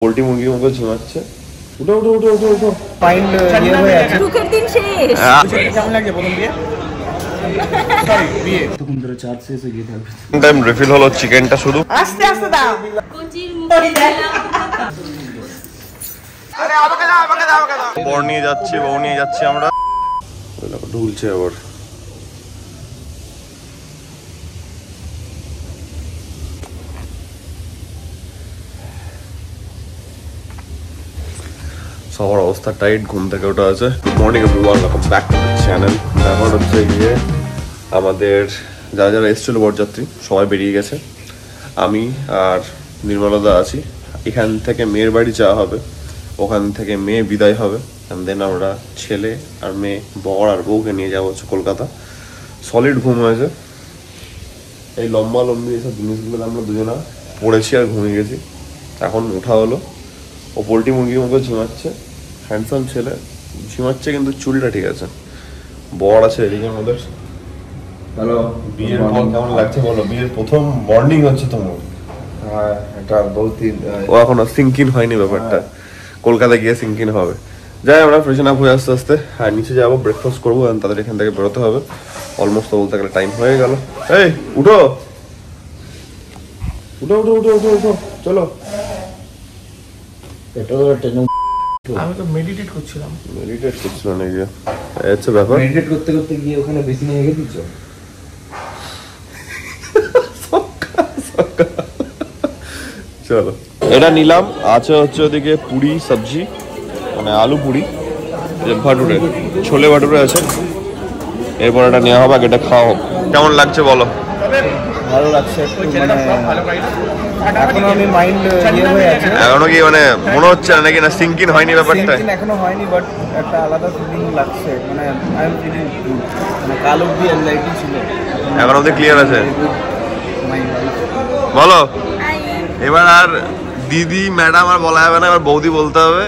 Poultry মুরগির মতো ঝিমাচ্ছে। উঠো উঠো উঠো উঠো উঠো। মাইন্ড ইয়ে হয়ে আছে। সুখের দিন শেষ। কেমন লাগছে প্রথম বিয়ে? সরি বিয়ে। তখন ধরে চার্জ শেষ হয়ে গিয়ে থাকবে। টাইম রিফিল হলো চিকেনটা শুধু। আস্তে আস্তে দাও। কোচির মুখে দিলাম। আরে আমাকে দাও আমাকে দাও আমাকে দাও। বর নিয়ে যাচ্ছি, বউ নিয়ে যাচ্ছি আমরা। ঢুলছে আবার। সবার অবস্থা টাইট, ঘুম থেকে ওঠা আছে। Morning everyone, welcome back to the channel. এখন হচ্ছে গিয়ে আমাদের যারা যারা এসেছিল বরযাত্রী সবাই বেরিয়ে গেছে, আমি আর নির্মলদা আছি। এখান থেকে মেয়ের বাড়ি যাওয়া হবে, ওখান থেকে মেয়ে বিদায় হবে, অ্যান্ড দেন আমরা ছেলে আর মেয়ে, বর আর বউকে নিয়ে যাবো হচ্ছে কলকাতা। সলিড ঘুম হয়েছে, এই লম্বা লম্বি এসব জিনিসগুলো আমরা দুজনা পড়েছি আর ঘুমিয়ে গেছি। এখন ওঠা হলো, ও পোল্ট্রি মুরগির মতো ঝিমাচ্ছে, হ্যান্ডসাম ছেলে ঝিমাচ্ছে, কিন্তু চুলটা ঠিক আছে। বর আছে এদিকে আমাদের। হ্যালো, বিয়ের পর কেমন লাগছে বলো? বিয়ের প্রথম মর্নিং হচ্ছে তোমার। হ্যাঁ, এটা বহুত দিন ও এখনো সিঙ্কিন হয়নি ব্যাপারটা, কলকাতায় গিয়ে সিঙ্কিন হবে। যাই আমরা ফ্রেশন আপ হয়ে আস্তে আস্তে আর নিচে যাবো, ব্রেকফাস্ট করবো, তাদের এখান থেকে বেরোতে হবে। অলমোস্ট বলতে গেলে টাইম হয়ে গেল। এই উঠো উঠো উঠো উঠো উঠো উঠো, চলো। আমি তো মেডিটেট করছিলাম। মেডিটেট করছিল না গিয়ে, আচ্ছা ব্যাপার। মেডিটেট করতে করতে গিয়ে ওখানে বেশি নিয়ে গেছিস। চলো, এটা নিলাম। আছে হচ্ছে ওদিকে পুরি সবজি, মানে আলু পুরি, ভাটুরে ছোলে ভাটুরে আছে। এরপর এটা নেওয়া হবে, এটা খাওয়া হোক। কেমন লাগছে বলো? ভালো লাগছে একটু, মানে এখনো আমি মাইন্ড ইয়ে হয়ে আছে। এখনো কি মানে মনে হচ্ছে না নাকি না সিঙ্কিন হয়নি ব্যাপারটা? সিঙ্কিং এখনো হয়নি, বাট একটা আলাদা ফিলিং লাগছে। মানে আই এম ফিলিং গুড। মানে কাল অবধি অ্যাংজাইটি ছিল, এখন অব্দি ক্লিয়ার আছে মাইন্ড। বলো। এবার আর দিদি ম্যাডাম আর বলা যাবে না, এবার বৌদি বলতে হবে।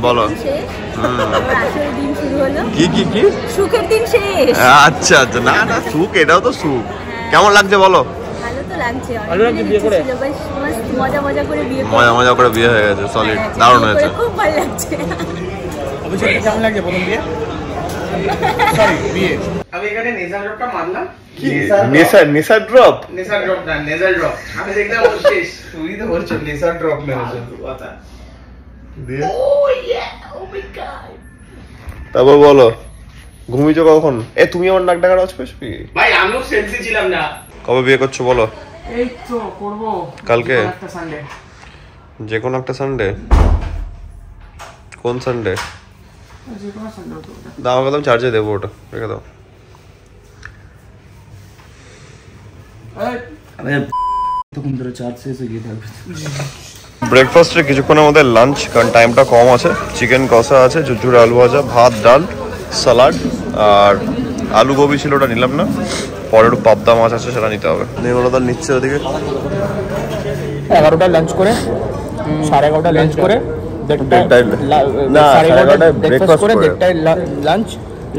বলো। আসল দিন শুরু হলো। কি কি কি? সুখের দিন শেষ। আচ্ছা আচ্ছা, না না সুখ, এটাও তো সুখ। কেমন লাগছে বলো? ভালো তো লাগছে। ভালো লাগছে বিয়ে করে? মজা মজা করে বিয়ে করে। মজা মজা করে বিয়ে হয়ে গেছে, সলিড, দারুণ হয়েছে। খুব ভালো লাগছে। অবশ্যই কেমন লাগছে প্রথম বিয়ে? সরি বিয়ে। আমি এখানে নেজাল ড্রপটা মারলাম। কি নেশা ড্রপ? নেজাল ড্রপ না, নেজাল ড্রপ। আমি দেখলাম ও শেষ। তুই তো বলছো নেজাল ড্রপ মেরেছো। কথা দিয়ে তারপর বলো, ঘুমিয়েছো কখন? এ তুমি আমার নাক ডাকার আওয়াজ পেয়েছো কি? ভাই আমিও সেন্সি ছিলাম না। কবে বিয়ে করছো বলো? এই তো করব কালকে? একটা সানডে। যে কোনো একটা সানডে? কোন সানডে? যে কোনো সানডে তো। দাও, আমাকে দাও, চার্জে দেবো, ওটা রেখে দাও। আরে তখন ধরে চার্জ শেষ হয়ে গিয়ে থাকবে। ব্রেকফাস্টে কিছুক্ষণের মধ্যে লাঞ্চ, কারণ টাইমটা কম আছে। চিকেন কষা আছে, ঝুরঝুরে আলু ভাজা, ভাত, ডাল, সালাড, আর আলু গোবি ছিল, ওটা নিলাম না। পরে একটু পাবদা মাছ আছে, সেটা নিতে হবে। নির্মলদা নিচ্ছে ওদিকে। 11টায় লাঞ্চ করে, 11:30 লাঞ্চ করে, না 11:30 ব্রেকফাস্ট করে, 1:30টায় লাঞ্চ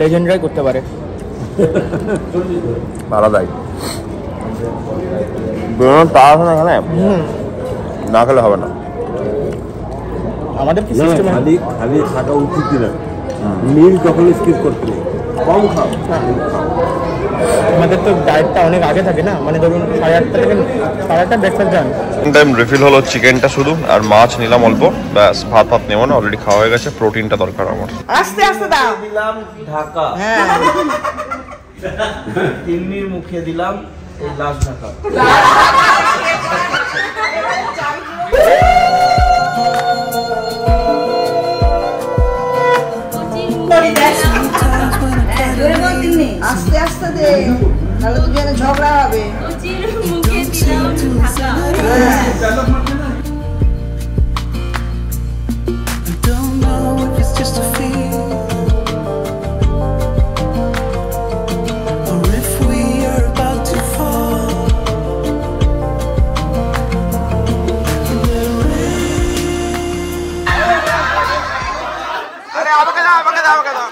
লেজেন্ডারি করতে পারে। আলাদাই বেরোনোর তাড়া আছে না এখানে, না খেলে হবে না। আমাদের কি সিস্টেম খালি খালি থাকা উচিত না, মিল তখন স্কিপ করতে নেই, কম খাও। আমাদের তো ডায়েটটা অনেক আগে থাকে না, মানে ধরুন 8:30 থেকে 8:30 ব্রেকফাস্ট যান। টাইম রিফিল হলো চিকেনটা শুধু, আর মাছ নিলাম অল্প, ব্যাস। ভাত ভাত নেবো না, অলরেডি খাওয়া হয়ে গেছে। প্রোটিনটা দরকার আমার। আস্তে আস্তে দাও। দিলাম ঢাকা, হ্যাঁ তিন্নির মুখে দিলাম এই লাস্ট ঢাকা। আস্তে আস্তে দে, তাহলে তো যেন ঝগড়া হবে। কোচির মুখে দিলাম ঢাকা। আরে আমাকে দাও আমাকে দাও আমাকে দাও।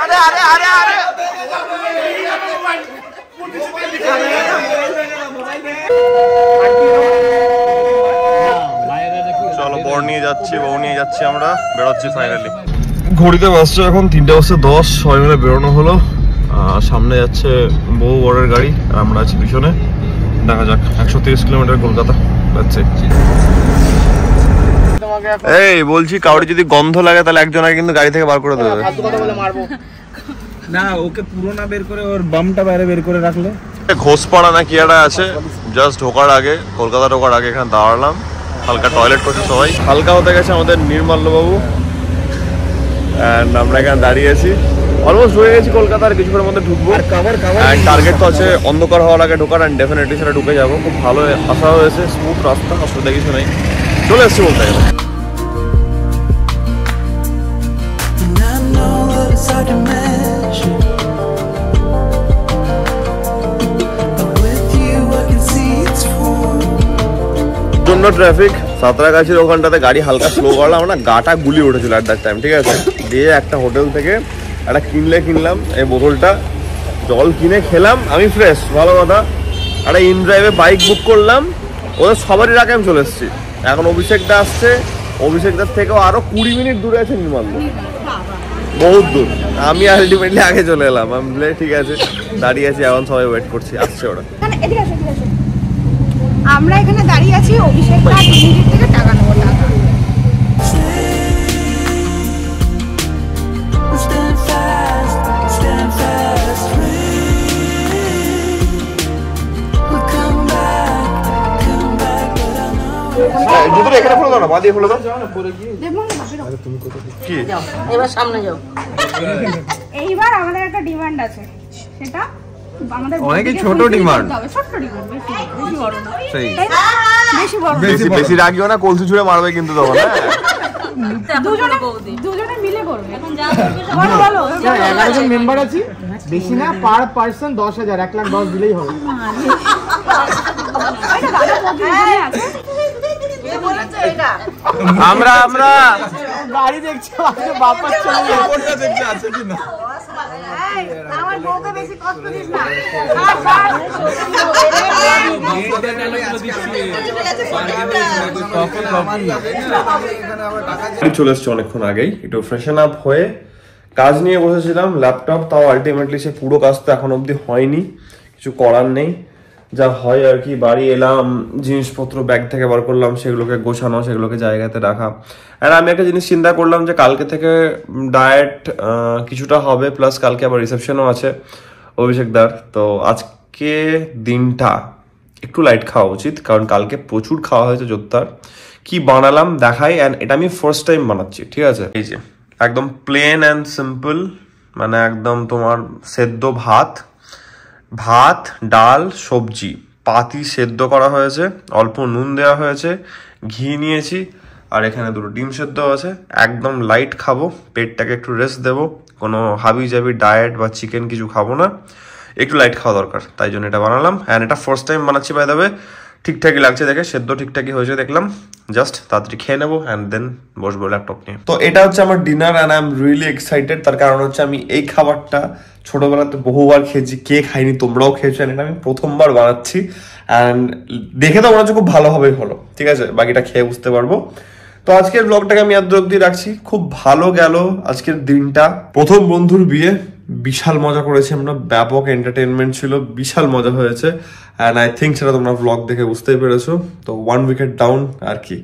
আরে আরে আরে আরে বর নিয়ে যাচ্ছি, বউ নিয়ে যাচ্ছি, আমরা বেরোচ্ছি ফাইনালি। ঘড়িতে বাজছে এখন 3:10, সবাই মিলে বেরোনো হলো। সামনে যাচ্ছে বউ বরের গাড়ি, আর আমরা আছি পিছনে। দেখা যাক, 130 কিলোমিটার কলকাতা যাচ্ছে। এই বলছি, কাউরি যদি গন্ধ লাগে তাহলে একজনকে কিন্তু গাড়ি থেকে বার করে দেবে। না, ওকে পুরো না বের করে ওর বামটা বাইরে বের করে রাখলে। ঘোষপাড়া না কি একটা আছে, জাস্ট ঢোকার আগে, কলকাতা ঢোকার আগে এখানে দাঁড়ালাম। হালকা টয়লেট করছে সবাই, হালকা হতে গেছে আমাদের নির্মাল্যবাবু। আমরা এখানে দাঁড়িয়ে আছি, অলমোস্ট হয়ে গেছি কলকাতার, কিছুক্ষণের মধ্যে ঢুকবো। টার্গেট তো আছে অন্ধকার হওয়ার আগে ঢোকার, অ্যান্ড ডেফিনেটলি সেটা ঢুকে যাবো। খুব ভালো আসা হয়েছে, স্মুথ রাস্তা, অসুবিধা কিছু নেই, চলে এসছি বলতে গেলে। ট্রাফিক সাঁতরাগাছির ওখানটাতে গাড়ি হালকা স্লো করলাম, আমরা গাটা গুলি উঠেছিল অ্যাট দ্যাট টাইম, ঠিক আছে। দিয়ে একটা হোটেল থেকে একটা কিনলাম এই বোতলটা, জল কিনে খেলাম, আমি ফ্রেশ, ভালো কথা। একটা ইন ড্রাইভে বাইক বুক করলাম, ওদের সবারই রাখে আমি চলে এসেছি। এখন অভিষেকটা আসছে, অভিষেকদার থেকেও আরো 20 মিনিট দূরে আছে নির্মাল্য, বহুত দূর। আমি আলটিমেটলি আগে চলে এলাম। আমি বলে ঠিক আছে, দাঁড়িয়ে আছি, এখন সবাই ওয়েট করছি, আসছে ওরা। আমরা এখানে দাঁড়িয়ে আছি, অভিষেক থেকে টাকা নেবো, টাকা। জুতোটা এখানে খুলে দাও না, পা দিয়ে খুলে দাও। কি এবার সামনে যাও। এইবার আমাদের একটা ডিমান্ড আছে, সেটা আমাদের অনেকই ছোট ডিমান্ড, ছোট্ট ডিমান্ড, বেশি বড় না। সেই বেশি বড় না। বেশি রাগিও না, কলসি ছুঁড়ে মারবে কিন্তু তখন। দুজনে মিলে করবে। এখন যা করবে বলো বলো। 11 জন মেম্বার আছি, বেশি না, পার পারসন 10,000, 1,10,000 দিলেই হবে। আমরা গাড়ি দেখছি, বাপার চলে কোনটা দেখছে আছে কিনা। আমার বউকে বেশি কষ্ট দিস না। চলে এসছে অনেকক্ষণ আগেই, একটু ফ্রেশন আপ হয়ে কাজ নিয়ে বসেছিলাম, ল্যাপটপ। তাও আলটিমেটলি সে পুরো কাজ তো এখন অবধি হয়নি, কিছু করার নেই, যা হয় আর কি। বাড়ি এলাম, জিনিসপত্র ব্যাগ থেকে বার করলাম, সেগুলোকে গোছানো, সেগুলোকে জায়গাতে রাখা। আর আমি একটা জিনিস চিন্তা করলাম যে কালকে থেকে ডায়েট কিছুটা হবে, প্লাস কালকে আবার রিসেপশনও আছে অভিষেকদার। তো আজকে দিনটা একটু লাইট খাওয়া উচিত, কারণ কালকে প্রচুর খাওয়া হয়েছে জোরদার। কি বানালাম দেখাই, অ্যান্ড এটা আমি ফার্স্ট টাইম বানাচ্ছি, ঠিক আছে। এই যে একদম প্লেন অ্যান্ড সিম্পল, মানে একদম তোমার সেদ্ধ ভাত, ডাল, সবজি, পাতি সেদ্ধ করা হয়েছে, অল্প নুন দেওয়া হয়েছে, ঘি নিয়েছি, আর এখানে 2টো ডিম সেদ্ধ আছে। একদম লাইট খাবো, পেটটাকে একটু রেস্ট দেবো, কোনো হাবি জাবি ডায়েট বা চিকেন কিছু খাবো না, একটু লাইট খাওয়া দরকার, তাই জন্য এটা বানালাম। অ্যান্ড এটা ফার্স্ট টাইম বানাচ্ছি বাই দ্য ওয়ে। ঠিকঠাকই লাগছে দেখে, সেদ্ধ ঠিকঠাকই হয়েছে দেখলাম, জাস্ট তাড়াতাড়ি খেয়ে নেবো অ্যান্ড দেন বসবো ল্যাপটপ নিয়ে। তো এটা হচ্ছে আমার dinner, and I am really excited. তার কারণ হচ্ছে আমি এই খাবারটা ছোটবেলাতে বহুবার খেয়েছি, কে খাইনি, তোমরাও খেয়েছো, এটা আমি প্রথমবার বানাচ্ছি। অ্যান্ড দেখে তো মনে হচ্ছে খুব ভালোভাবেই হলো, ঠিক আছে, বাকিটা খেয়ে বুঝতে পারবো। তো আজকের ব্লগটাকে আমি এত অব্দি রাখছি। খুব ভালো গেল আজকের দিনটা, প্রথম বন্ধুর বিয়ে, বিশাল মজা করেছি আমরা, ব্যাপক এন্টারটেনমেন্ট ছিল, বিশাল মজা হয়েছে। অ্যান্ড আই থিঙ্ক সেটা তোমরা ব্লগ দেখে বুঝতেই পেরেছো। তো 1 উইকেট ডাউন আর কি,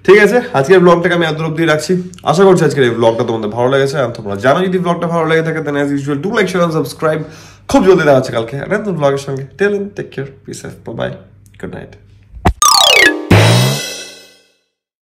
ঠিক আছে। আজকের ব্লগটাকে আমি এত অব্দি রাখছি, আশা করছি আজকের এই ব্লগটা তোমাদের ভালো লেগেছে। আর তোমরা জানো যদি ব্লগটা ভালো লেগে থাকে, then as usual do like, share, subscribe. খুব জলদি দেখা হচ্ছে কালকে একটা নতুন ব্লগের সঙ্গে। Till then, take care, be safe, bye bye, good night.